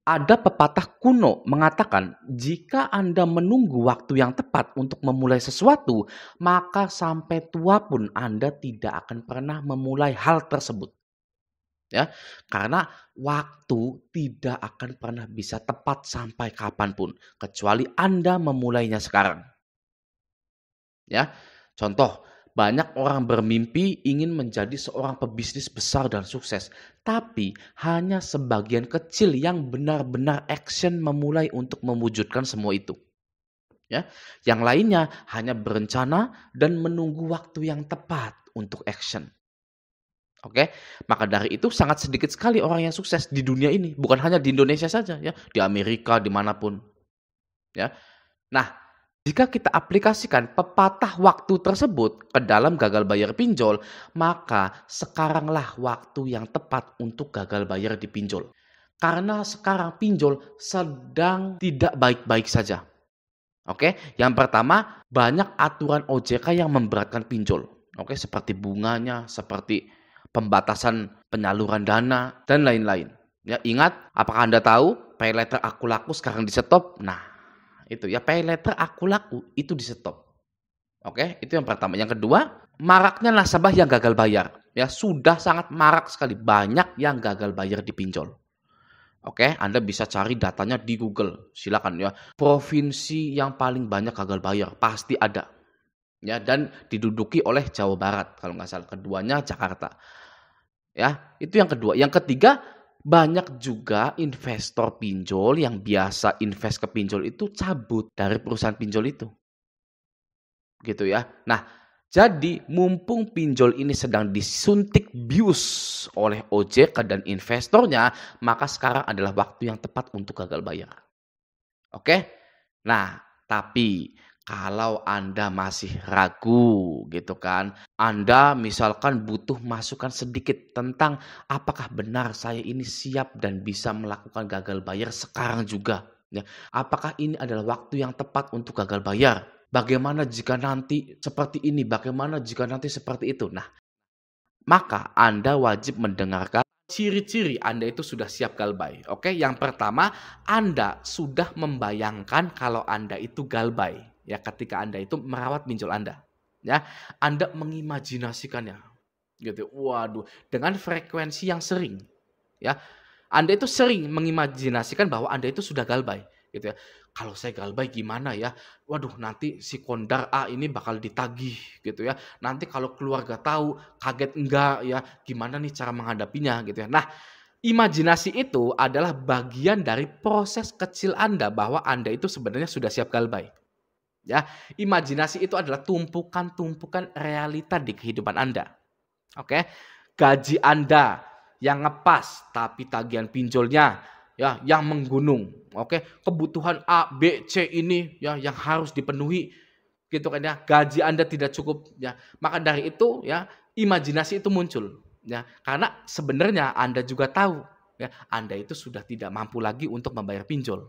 Ada pepatah kuno mengatakan, jika Anda menunggu waktu yang tepat untuk memulai sesuatu, maka sampai tua pun Anda tidak akan pernah memulai hal tersebut. Ya, karena waktu tidak akan pernah bisa tepat sampai kapanpun, kecuali Anda memulainya sekarang. Ya, contoh, banyak orang bermimpi ingin menjadi seorang pebisnis besar dan sukses, tapi hanya sebagian kecil yang benar-benar action memulai untuk mewujudkan semua itu. Ya, yang lainnya hanya berencana dan menunggu waktu yang tepat untuk action. Oke, maka dari itu sangat sedikit sekali orang yang sukses di dunia ini, bukan hanya di Indonesia saja ya, di Amerika, dimanapun. Ya. Nah, jika kita aplikasikan pepatah waktu tersebut ke dalam gagal bayar pinjol, maka sekaranglah waktu yang tepat untuk gagal bayar di pinjol. Karena sekarang pinjol sedang tidak baik-baik saja. Oke, yang pertama banyak aturan OJK yang memberatkan pinjol. Oke, seperti bunganya, seperti pembatasan penyaluran dana dan lain-lain. Ya, ingat, apakah Anda tahu pay letter aku laku sekarang di-stop? Nah, itu ya pay letter aku laku itu di-stop. Oke, itu yang pertama. Yang kedua, maraknya nasabah yang gagal bayar. Ya, sudah sangat marak sekali, banyak yang gagal bayar di pinjol. Oke, Anda bisa cari datanya di Google. Silakan ya. Provinsi yang paling banyak gagal bayar pasti ada. Ya, dan diduduki oleh Jawa Barat kalau nggak salah. Keduanya Jakarta. Ya, itu yang kedua. Yang ketiga, banyak juga investor pinjol yang biasa invest ke pinjol itu cabut dari perusahaan pinjol itu. Gitu ya. Nah, jadi mumpung pinjol ini sedang disuntik bius oleh OJK dan investornya, maka sekarang adalah waktu yang tepat untuk gagal bayar. Oke? Nah, tapi kalau Anda masih ragu gitu kan, Anda misalkan butuh masukan sedikit tentang apakah benar saya ini siap dan bisa melakukan gagal bayar sekarang juga, ya. Apakah ini adalah waktu yang tepat untuk gagal bayar? Bagaimana jika nanti seperti ini? Bagaimana jika nanti seperti itu? Nah, maka Anda wajib mendengarkan ciri-ciri Anda itu sudah siap galbay. Oke, yang pertama, Anda sudah membayangkan kalau Anda itu galbay. Ya, ketika Anda itu merawat pinjol Anda. Ya, Anda mengimajinasikannya. Gitu. Waduh, dengan frekuensi yang sering. Ya, Anda itu sering mengimajinasikan bahwa Anda itu sudah galbay, gitu ya. Kalau saya galbay gimana ya? Waduh, nanti si Kondar A ini bakal ditagih, gitu ya. Nanti kalau keluarga tahu, kaget enggak ya? Gimana nih cara menghadapinya, gitu ya. Nah, imajinasi itu adalah bagian dari proses kecil Anda bahwa Anda itu sebenarnya sudah siap galbay. Ya, imajinasi itu adalah tumpukan-tumpukan realita di kehidupan Anda. Oke, gaji Anda yang ngepas tapi tagihan pinjolnya ya yang menggunung. Oke, kebutuhan A, B, C ini ya yang harus dipenuhi gitu kan ya. Gaji Anda tidak cukup ya. Maka dari itu ya imajinasi itu muncul ya. Karena sebenarnya Anda juga tahu ya Anda itu sudah tidak mampu lagi untuk membayar pinjol.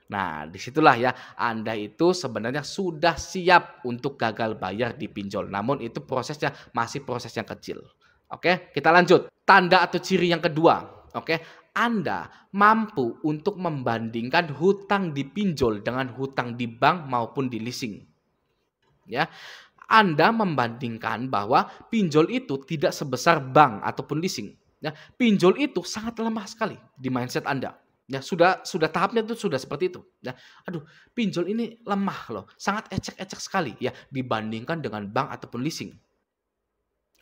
Nah, disitulah ya Anda itu sebenarnya sudah siap untuk gagal bayar di pinjol. Namun itu prosesnya masih proses yang kecil. Oke, kita lanjut. Tanda atau ciri yang kedua. Oke, Anda mampu untuk membandingkan hutang di pinjol dengan hutang di bank maupun di leasing. Ya, Anda membandingkan bahwa pinjol itu tidak sebesar bank ataupun leasing. Ya, pinjol itu sangat lemah sekali di mindset Anda. Ya, sudah tahapnya itu sudah seperti itu. Ya, aduh, pinjol ini lemah loh, sangat ecek-ecek sekali ya dibandingkan dengan bank ataupun leasing.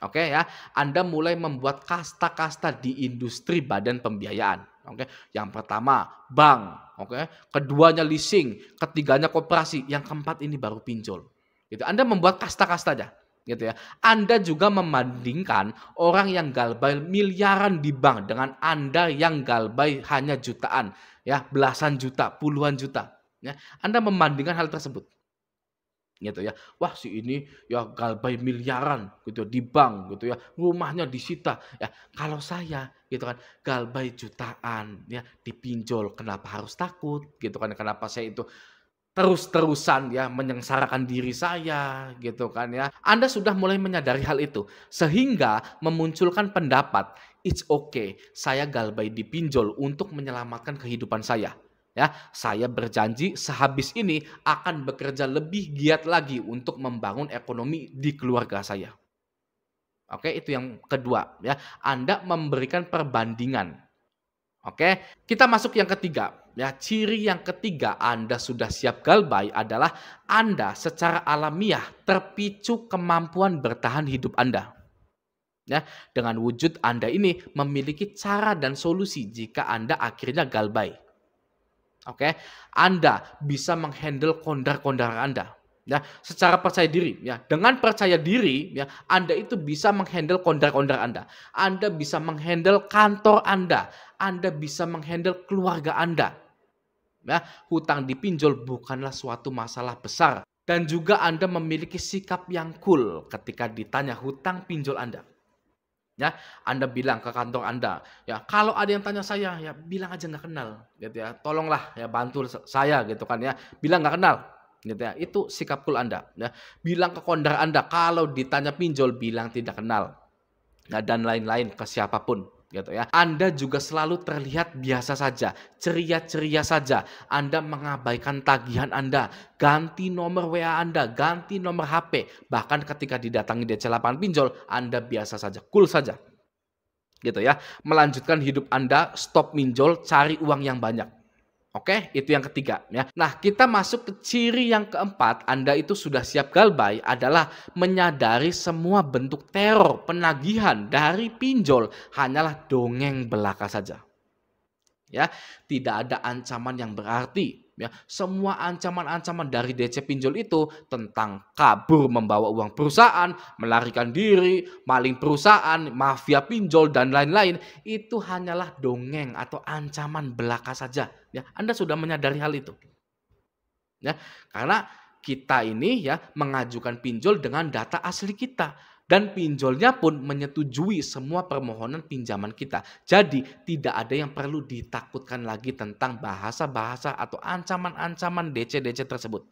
Oke ya, Anda mulai membuat kasta-kasta di industri badan pembiayaan. Oke, yang pertama bank, oke, keduanya leasing, ketiganya koperasi, yang keempat ini baru pinjol. Gitu. Anda membuat kasta-kasta aja, gitu ya. Anda juga membandingkan orang yang galbay miliaran di bank dengan Anda yang galbay hanya jutaan, ya, belasan juta, puluhan juta. Ya. Anda membandingkan hal tersebut. Gitu ya. Wah, si ini ya galbay miliaran gitu di bank gitu ya. Rumahnya disita. Ya, kalau saya gitu kan galbay jutaan ya dipinjol, kenapa harus takut gitu kan? Kenapa saya itu terus-terusan ya menyengsarakan diri saya gitu kan ya. Anda sudah mulai menyadari hal itu sehingga memunculkan pendapat, "It's okay, saya galbai di pinjol untuk menyelamatkan kehidupan saya." Ya, saya berjanji sehabis ini akan bekerja lebih giat lagi untuk membangun ekonomi di keluarga saya. Oke, itu yang kedua ya. Anda memberikan perbandingan. Oke, kita masuk yang ketiga. Ya, ciri yang ketiga Anda sudah siap galbay adalah Anda secara alamiah terpicu kemampuan bertahan hidup Anda. Ya, dengan wujud Anda ini memiliki cara dan solusi jika Anda akhirnya galbay. Oke, Anda bisa menghandle kondar-kondar Anda. Ya, secara percaya diri ya. Dengan percaya diri ya, Anda itu bisa menghandle kondar-kondar Anda. Anda bisa menghandle kantor Anda. Anda bisa menghandle keluarga Anda. Ya, hutang dipinjol bukanlah suatu masalah besar dan juga Anda memiliki sikap yang cool ketika ditanya hutang pinjol Anda. Ya, Anda bilang ke kantor Anda, ya kalau ada yang tanya saya, ya bilang aja nggak kenal, gitu ya. Tolonglah ya bantu saya gitu kan ya. Bilang nggak kenal, gitu ya. Itu sikap cool Anda. Ya, bilang ke kondar Anda kalau ditanya pinjol bilang tidak kenal, nah, dan lain-lain ke siapapun. Gitu ya. Anda juga selalu terlihat biasa saja, ceria-ceria saja. Anda mengabaikan tagihan Anda, ganti nomor WA Anda, ganti nomor HP. Bahkan ketika didatangi DC lapangan pinjol, Anda biasa saja, cool saja. Gitu ya. Melanjutkan hidup Anda, stop minjol, cari uang yang banyak. Oke, itu yang ketiga ya. Nah, kita masuk ke ciri yang keempat, Anda itu sudah siap galbay adalah menyadari semua bentuk teror penagihan dari pinjol hanyalah dongeng belaka saja. Ya, tidak ada ancaman yang berarti ya. Semua ancaman-ancaman dari DC pinjol itu tentang kabur membawa uang perusahaan, melarikan diri, maling perusahaan, mafia pinjol dan lain-lain itu hanyalah dongeng atau ancaman belaka saja ya. Anda sudah menyadari hal itu. Ya, karena kita ini ya mengajukan pinjol dengan data asli kita. Dan pinjolnya pun menyetujui semua permohonan pinjaman kita. Jadi tidak ada yang perlu ditakutkan lagi tentang bahasa-bahasa atau ancaman-ancaman DC-DC tersebut.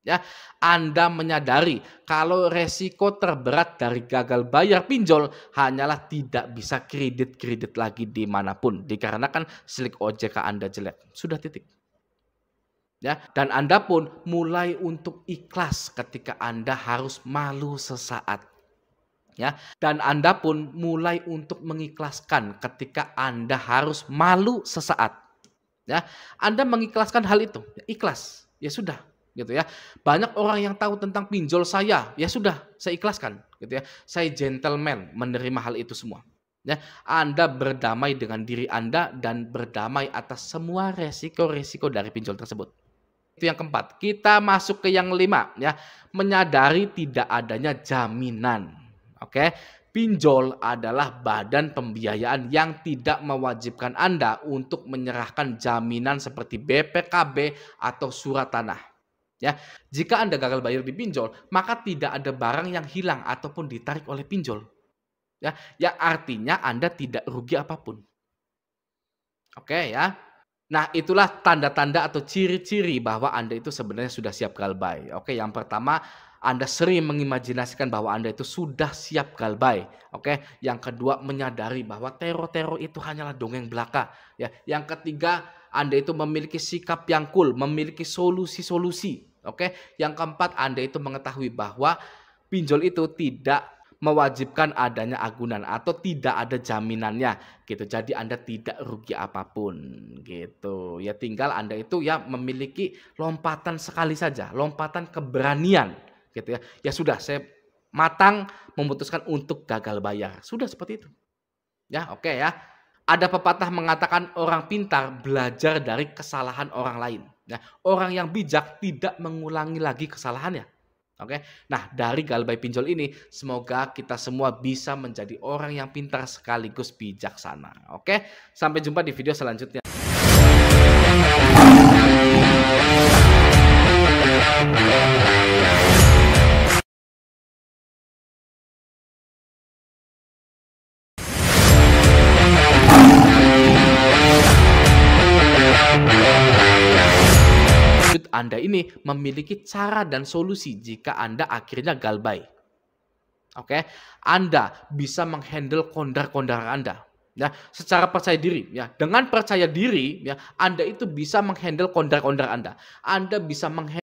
Ya, Anda menyadari kalau resiko terberat dari gagal bayar pinjol hanyalah tidak bisa kredit lagi dimanapun. Dikarenakan slik OJK Anda jelek. Sudah titik. Ya, dan Anda pun mulai untuk ikhlas ketika Anda harus malu sesaat. Ya, dan Anda pun mulai untuk mengikhlaskan ketika Anda harus malu sesaat. Ya, Anda mengikhlaskan hal itu, ya, ikhlas. Ya sudah, gitu ya. Banyak orang yang tahu tentang pinjol saya, ya sudah, saya ikhlaskan, gitu ya. Saya gentleman menerima hal itu semua. Ya, Anda berdamai dengan diri Anda dan berdamai atas semua resiko-resiko dari pinjol tersebut. Itu yang keempat. Kita masuk ke yang kelima, ya. Menyadari tidak adanya jaminan. Oke, pinjol adalah badan pembiayaan yang tidak mewajibkan Anda untuk menyerahkan jaminan seperti BPKB atau surat tanah. Ya, jika Anda gagal bayar di pinjol, maka tidak ada barang yang hilang ataupun ditarik oleh pinjol. Ya, yang artinya Anda tidak rugi apapun. Oke ya. Nah, itulah tanda-tanda atau ciri-ciri bahwa Anda itu sebenarnya sudah siap galbay. Oke, yang pertama, Anda sering mengimajinasikan bahwa Anda itu sudah siap galbay. Oke, yang kedua, menyadari bahwa teror-teror itu hanyalah dongeng belaka. Ya, yang ketiga, Anda itu memiliki sikap yang cool, memiliki solusi-solusi. Oke, yang keempat, Anda itu mengetahui bahwa pinjol itu tidak mewajibkan adanya agunan atau tidak ada jaminannya gitu. Jadi Anda tidak rugi apapun gitu. Ya tinggal Anda itu ya memiliki lompatan sekali saja, lompatan keberanian gitu ya. Ya sudah, saya matang memutuskan untuk gagal bayar. Sudah seperti itu. Ya, oke ya. Ada pepatah mengatakan orang pintar belajar dari kesalahan orang lain. Ya, orang yang bijak tidak mengulangi lagi kesalahannya. Oke, nah dari galbay pinjol ini semoga kita semua bisa menjadi orang yang pintar sekaligus bijaksana. Oke, sampai jumpa di video selanjutnya. Anda ini memiliki cara dan solusi jika Anda akhirnya galbay. Oke, Anda bisa menghandle kondar-kondar Anda. Ya, secara percaya diri, ya. Dengan percaya diri, ya, Anda itu bisa menghandle kondar-kondar Anda. Anda bisa